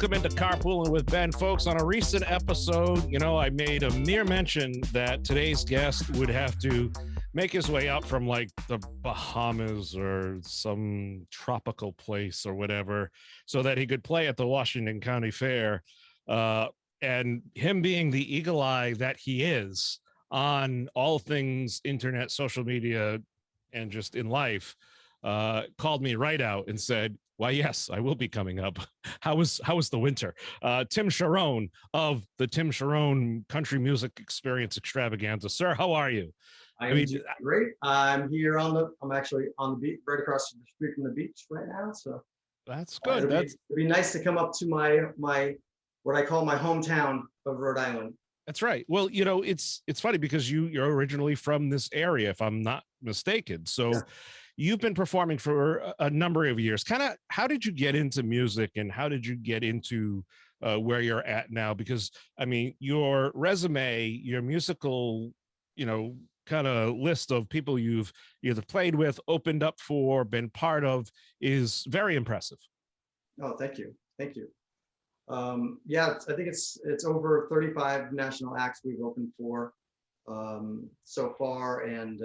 Welcome into Carpooling with Ben, folks. On a recent episode, I made a mere mention that today's guest would have to make his way up from like the Bahamas or some tropical place or whatever so that he could play at the Washington County Fair. And him being the eagle eye that he is on all things internet, social media, and just in life, called me right out and said, why, yes, I will be coming up. How was the winter? Tim Charron of the Tim Charron Country Music Experience Extravaganza. Sir, how are you? I mean, great. I'm actually on the beach, right across the street from the beach right now. So that's good. It'd be nice to come up to my what I call my hometown of Rhode Island. That's right. Well, it's funny because you're originally from this area, if I'm not mistaken. So yeah. You've been performing for a number of years. Kind of, how did you get into music and how did you get into where you're at now? Because, I mean, your resume, your musical, kind of list of people you've either played with, opened up for, been part of is very impressive. Oh, thank you. Thank you. Yeah, I think it's over 35 national acts we've opened for so far. And,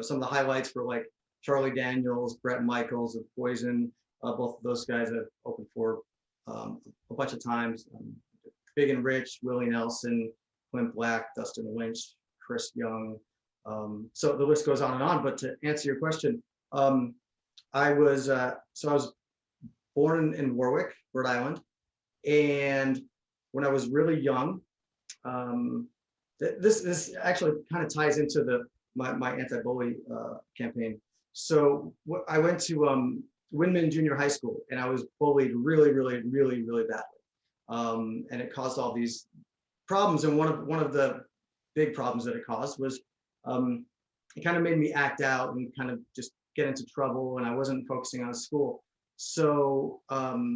some of the highlights were like Charlie Daniels, Brett Michaels of Poison. Both of those guys have opened for a bunch of times. Big and Rich, Willie Nelson, Clint Black, Dustin Lynch, Chris Young. So the list goes on. But to answer your question, I was born in Warwick, Rhode Island. And when I was really young, this actually kind of ties into my anti-bully campaign. So I went to Windman Junior High School, and I was bullied really, really, really, really badly, and it caused all these problems. And one of the big problems that it caused was it kind of made me act out and kind of just get into trouble, and I wasn't focusing on school. So I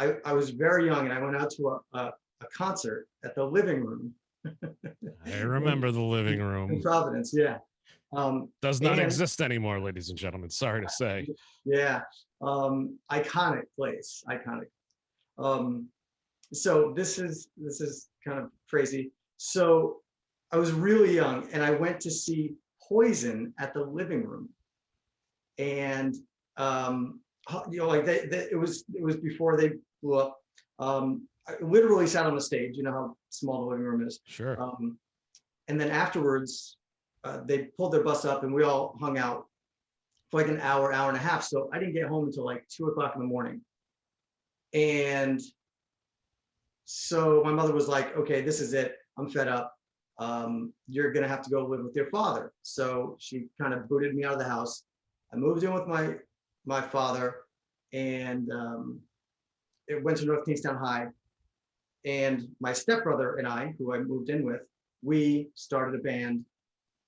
was very young, and I went out to a concert at the Living Room. I remember the Living Room in Providence. Yeah. Does not exist anymore, ladies and gentlemen. Sorry to say. Yeah. Iconic place. Iconic. So this is kind of crazy. So I was really young, and I went to see Poison at the Living Room, and it was before they blew up. I literally sat on the stage. You know how small the living room is. Sure. And then afterwards, they pulled their bus up, and we all hung out for like an hour and a half. So I didn't get home until like 2 o'clock in the morning. And so my mother was like, "Okay, this is it. I'm fed up. You're gonna have to go live with your father." So she kind of booted me out of the house. I moved in with my father, and it went to North Kingstown High. And my stepbrother and I, who I moved in with, we started a band.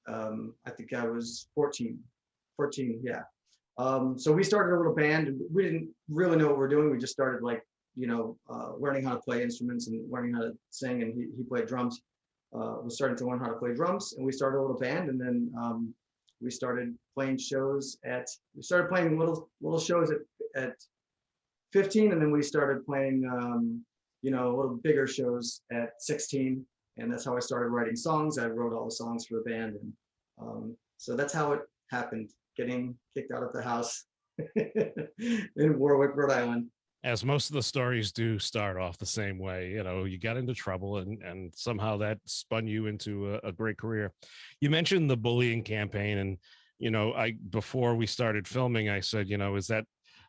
I think I was 14, yeah. So we started a little band, and we didn't really know what we were doing. We just started learning how to play instruments and learning how to sing, and he played drums. We started to learn how to play drums, and we started a little band, and then we started playing shows little shows at 15, and then we started playing a little bigger shows at 16, and that's how I started writing songs. I wrote all the songs for the band, and so that's how it happened, getting kicked out of the house in Warwick, Rhode Island. As most of the stories do start off the same way. You got into trouble, and somehow that spun you into a great career. You mentioned the bullying campaign, and before we started filming, I said,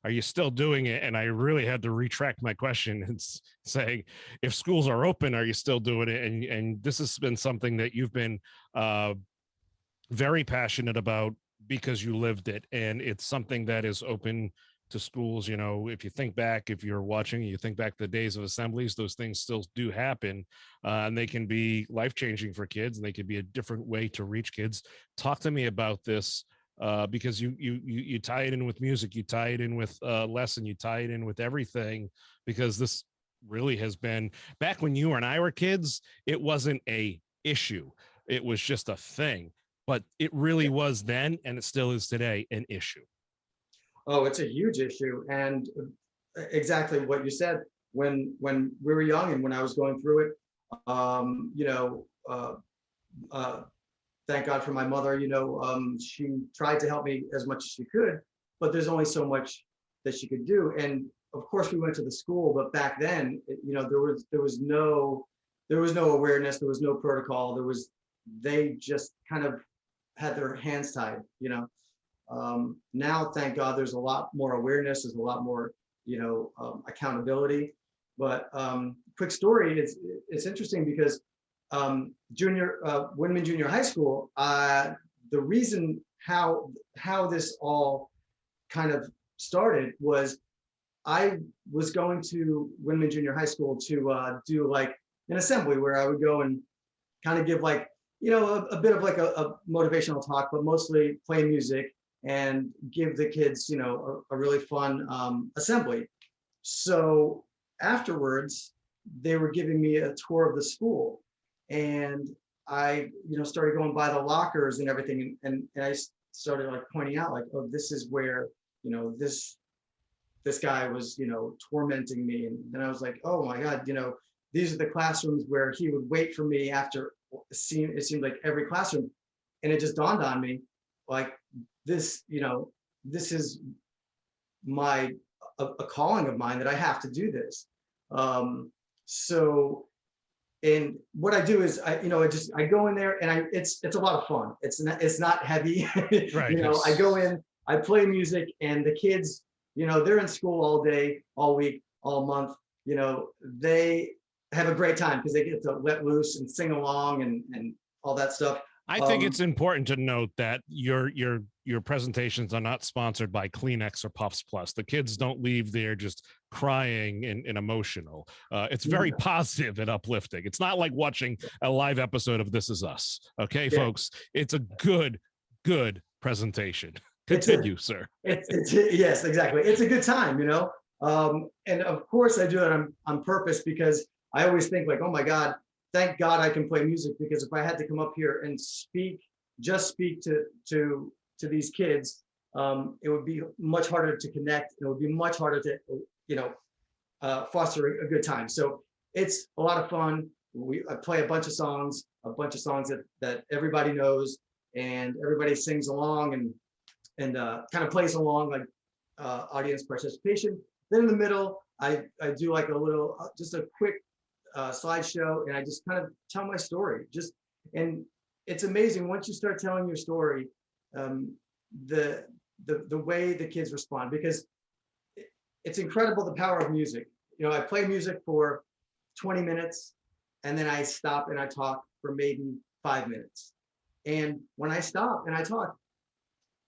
are you still doing it? And I really had to retract my question and saying, if schools are open, are you still doing it? And this has been something that you've been very passionate about because you lived it, and it's something that is open to schools. If you think back, if you're watching, you think back to the days of assemblies, those things still do happen, and they can be life-changing for kids, and they could be a different way to reach kids. Talk to me about this, because you tie it in with music, you tie it in with lesson, you tie it in with everything, because this really has been, back when you and I were kids, it wasn't a issue. It was just a thing, but it really was then, and it still is today, an issue. Oh, it's a huge issue. And exactly what you said. When we were young and when I was going through it, you know, thank God for my mother. You know, she tried to help me as much as she could, but there's only so much that she could do. And of course, we went to the school, but back then, you know, there was no awareness, there was no protocol. They just kind of had their hands tied. You know, now, thank God, there's a lot more awareness. There's a lot more, you know, accountability. But quick story, it's interesting because Windman Junior High School, the reason how this all kind of started was I was going to Windman Junior High School to do like an assembly where I would go and kind of give like, you know, a bit of like a motivational talk, but mostly play music and give the kids, you know, a really fun assembly. So afterwards, they were giving me a tour of the school, and I, you know, started going by the lockers and everything, and I started like pointing out like, oh, this is where, you know, this guy was, you know, tormenting me, and then I was like, oh my God, you know, these are the classrooms where he would wait for me after it seemed like every classroom, and it just dawned on me like this, you know, this is a calling of mine that I have to do this. So, and what I do is I go in there and it's a lot of fun. It's not heavy. Right. You know, I go in, I play music, and the kids, you know, they're in school all day, all week, all month. You know, they have a great time because they get to let loose and sing along and all that stuff. I think it's important to note that your presentations are not sponsored by Kleenex or Puffs Plus. The kids don't leave there just crying and emotional. It's very positive and uplifting. It's not like watching a live episode of This Is Us. Okay, folks, it's a good presentation. Continue, sir. Yes, exactly. It's a good time, you know. And of course I do it on purpose because I always think like, oh my God, thank God I can play music, because if I had to come up here and just speak to these kids, it would be much harder to connect, and it would be much harder to, you know, foster a good time. So it's a lot of fun. I play a bunch of songs that everybody knows, and everybody sings along and kind of plays along, like audience participation. Then in the middle, I do like a little, just a quick slideshow, and I just kind of tell my story. And it's amazing once you start telling your story, the way the kids respond, because it's incredible the power of music. You know, I play music for 20 minutes, and then I stop and I talk for maybe 5 minutes. And when I stop and I talk,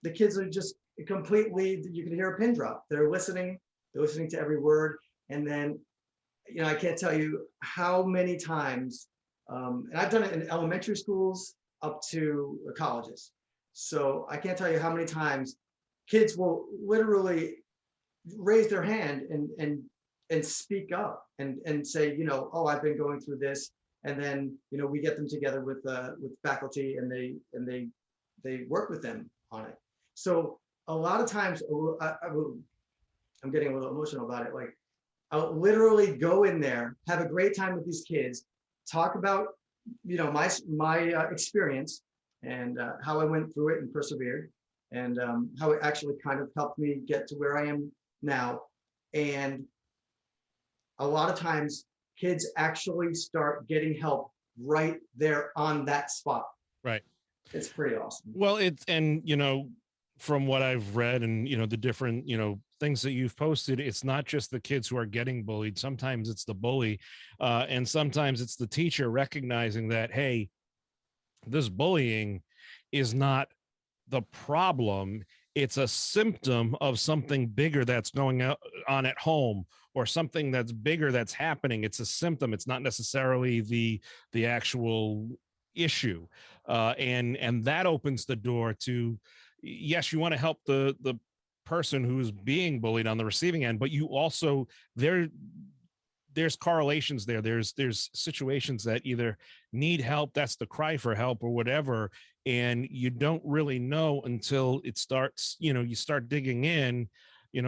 the kids are just completely, you can hear a pin drop. They're listening to every word. And then, you know, I can't tell you how many times, and I've done it in elementary schools up to colleges. So I can't tell you how many times kids will literally raise their hand and speak up and say, you know, oh, I've been going through this. And then, you know, we get them together with faculty, and they work with them on it. So a lot of times, I'm getting a little emotional about it. Like, I'll literally go in there, have a great time with these kids, talk about, you know, my experience and how I went through it and persevered, and how it actually kind of helped me get to where I am now. And a lot of times, kids actually start getting help right there on that spot. Right. It's pretty awesome. Well, and you know, from what I've read and, you know, the different, you know, things that you've posted, it's not just the kids who are getting bullied. Sometimes it's the bully, and sometimes it's the teacher recognizing that, hey, this bullying is not the problem. It's a symptom of something bigger that's going on at home, or something that's bigger that's happening. It's a symptom. It's not necessarily the actual issue. And that opens the door to, yes, you want to help the person who's being bullied on the receiving end, but you also, there's correlations there. There's situations that either need help, that's the cry for help or whatever, and you don't really know until it starts, you know, you start digging in,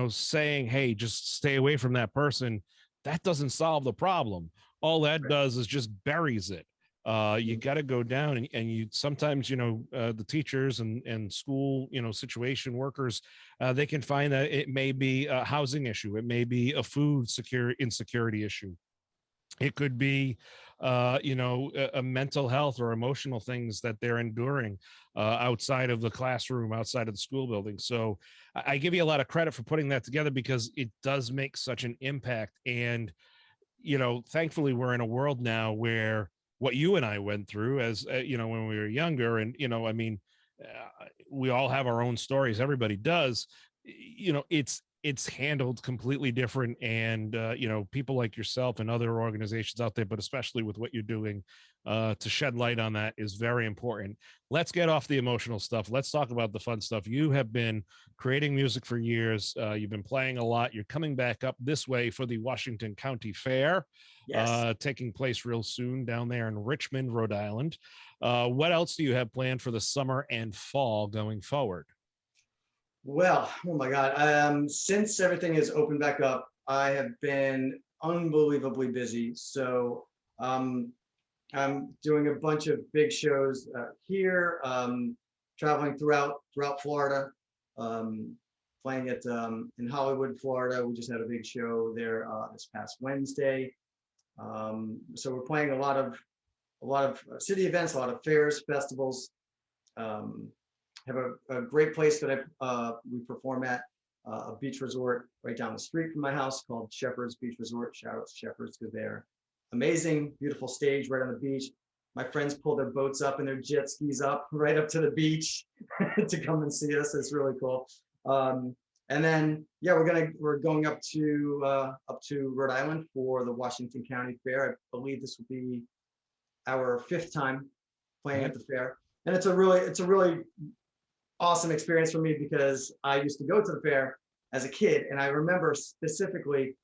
saying, hey, just stay away from that person, that doesn't solve the problem. All that does is just buries it. You got to go down, and you sometimes, the teachers and school, situation workers, they can find that it may be a housing issue. It may be a food insecurity issue. It could be, a mental health or emotional things that they're enduring outside of the classroom, outside of the school building. So I give you a lot of credit for putting that together, because it does make such an impact. And, thankfully, we're in a world now where what you and I went through as, when we were younger, and, we all have our own stories. Everybody does. It's handled completely different. And people like yourself and other organizations out there, but especially with what you're doing, to shed light on that is very important. Let's get off the emotional stuff. Let's talk about the fun stuff. You have been creating music for years. You've been playing a lot. You're coming back up this way for the Washington County Fair, taking place real soon down there in Richmond, Rhode Island. What else do you have planned for the summer and fall going forward? Well, oh my God. Since everything is open back up, I have been unbelievably busy. So I'm doing a bunch of big shows here, traveling throughout Florida, playing at in Hollywood, Florida. We just had a big show there this past Wednesday. So we're playing a lot of city events, a lot of fairs, festivals. Have a great place that we perform at, a beach resort right down the street from my house called Shepherd's Beach Resort. Shout out to Shepherd's, because they're amazing, beautiful stage right on the beach. My friends pull their boats up and their jet skis up right up to the beach to come and see us. It's really cool. And then we're going up to Rhode Island for the Washington County Fair. I believe this will be our 5th time playing at the fair, and it's a really awesome experience for me, because I used to go to the fair as a kid, and I remember specifically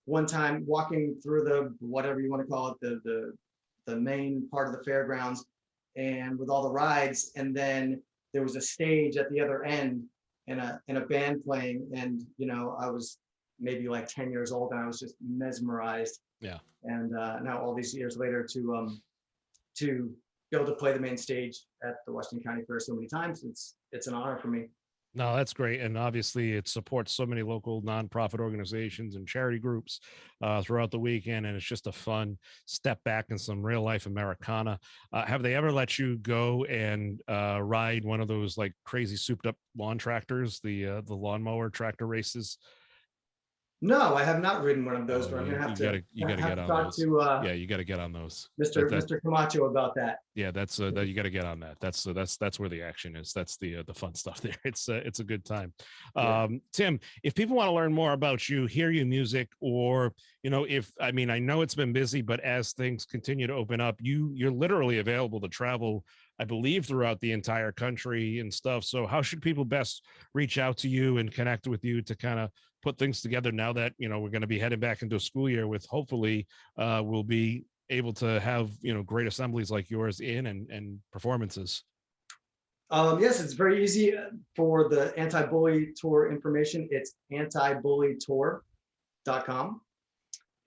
one time walking through the, whatever you want to call it, the main part of the fairgrounds, and with all the rides, and then there was a stage at the other end and a band playing, and I was maybe like 10 years old, and I was just mesmerized. Yeah. And now all these years later to be able to play the main stage at the Washington County Fair so many times, it's an honor for me. No, that's great. And obviously it supports so many local nonprofit organizations and charity groups throughout the weekend. And it's just a fun step back in some real life Americana. Have they ever let you go and ride one of those like crazy souped up lawn tractors, the lawnmower tractor races? No, I have not ridden one of those, but I'm gonna have to. You gotta get on those. Yeah, you gotta get on those. Mr. Camacho about that. Yeah, that's you gotta get on that. That's where the action is. That's the fun stuff there. It's a good time. Tim, if people want to learn more about you, hear your music, or I know it's been busy, but as things continue to open up, you're literally available to travel, I believe, throughout the entire country and stuff. So how should people best reach out to you and connect with you to kind of put things together now that we're going to be heading back into a school year with, hopefully we'll be able to have great assemblies like yours and performances? Yes, it's very easy. For the anti-bully tour information, it's antibullytour.com,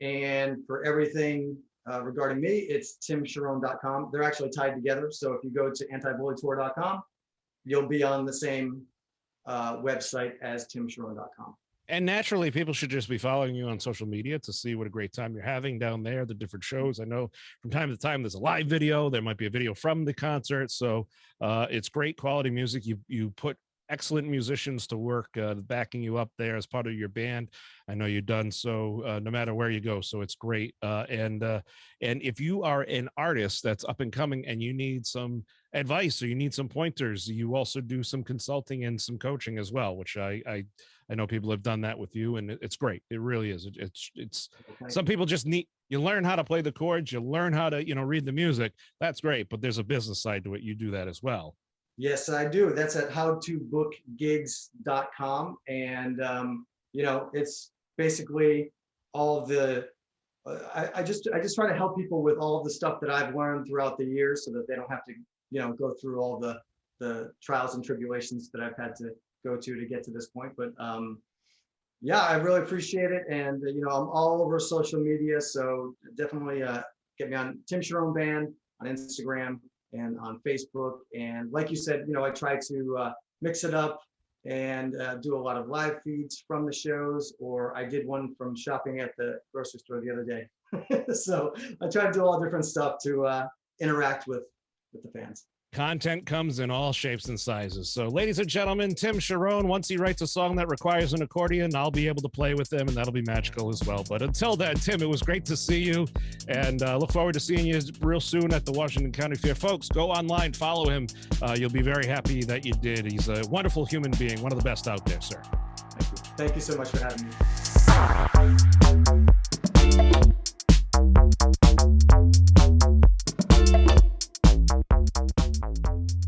and for everything regarding me, it's timcharron.com. They're actually tied together, so if you go to antibullytour.com, you'll be on the same website as timcharron.com. And naturally, people should just be following you on social media to see what a great time you're having down there, the different shows. I know from time to time there's a live video. There might be a video from the concert. So it's great quality music. You put excellent musicians to work backing you up there as part of your band. I know you've done so no matter where you go. So it's great. And if you are an artist that's up and coming and you need some advice or you need some pointers, you also do some consulting and some coaching as well, which I know people have done that with you, and it's great. It really is. It's some people just need, you learn how to play the chords, you learn how to, read the music. That's great. But there's a business side to it. You do that as well. Yes, I do. That's at howtobookgigs.com. And, it's basically all the, I just try to help people with all the stuff that I've learned throughout the years so that they don't have to, go through all the trials and tribulations that I've had to go to get to this point. But Yeah, I really appreciate it. And, I'm all over social media. So definitely get me on Tim Charron Band on Instagram and on Facebook. And like you said, I try to mix it up and do a lot of live feeds from the shows, or I did one from shopping at the grocery store the other day. So I try to do all different stuff to interact with the fans. Content comes in all shapes and sizes. So, ladies and gentlemen, Tim Charron, once he writes a song that requires an accordion, I'll be able to play with them, and that'll be magical as well. But until then, Tim, it was great to see you, and look forward to seeing you real soon at the Washington County Fair. Folks, go online, follow him. You'll be very happy that you did. He's a wonderful human being, one of the best out there, sir. Thank you. Thank you so much for having me.